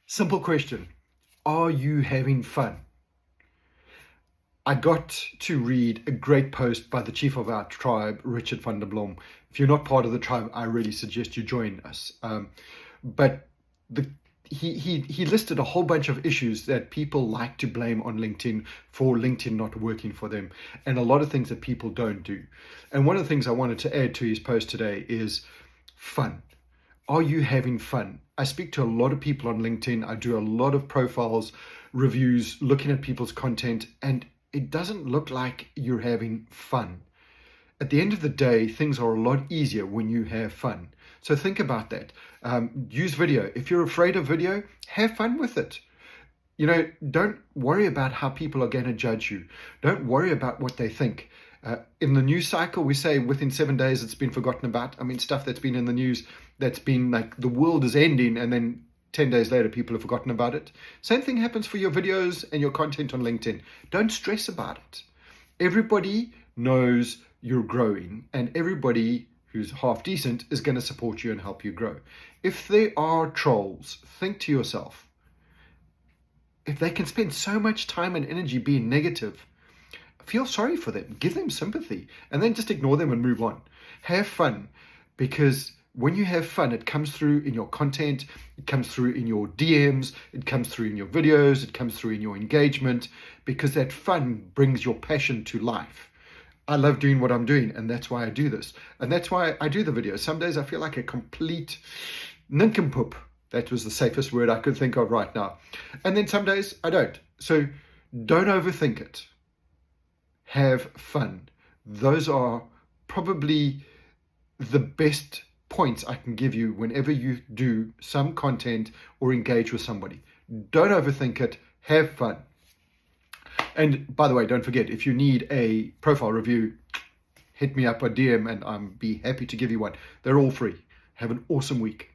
Simple question. Are you having fun? I got to read a great post by the chief of our tribe, Richard van der Blom. If you're not part of the tribe, I really suggest you join us. But the he listed a whole bunch of issues that people like to blame on LinkedIn for LinkedIn not working for them, and a lot of things that people don't do. And one of the things I wanted to add to his post today is fun. Are you having fun? I speak to a lot of people on LinkedIn. I do a lot of profiles, reviews, looking at people's content, and it doesn't look like you're having fun. At the end of the day, things are a lot easier when you have fun. So think about that. Use video. If you're afraid of video, have fun with it. Don't worry about how people are going to judge you. Don't worry about what they think. In the news cycle, we say within 7 days it's been forgotten about. I mean, stuff that's been in the news that's been like the world is ending, and then 10 days later people have forgotten about it. Same thing happens for your videos and your content on LinkedIn. Don't stress about it. Everybody knows you're growing, and everybody who's half decent is going to support you and help you grow. If they are trolls, think to yourself, if they can spend so much time and energy being negative, feel sorry for them, give them sympathy, and then just ignore them and move on. Have fun, because when you have fun, it comes through in your content, it comes through in your DMs, it comes through in your videos, it comes through in your engagement, because that fun brings your passion to life. I love doing what I'm doing, and that's why I do this. And that's why I do the videos. Some days I feel like a complete nincompoop. That was the safest word I could think of right now. And then some days I don't. So don't overthink it. Have fun. Those are probably the best points I can give you whenever you do some content or engage with somebody. Don't overthink it. Have fun. And by the way, don't forget, if you need a profile review, hit me up on DM and I'll be happy to give you one. They're all free. Have an awesome week.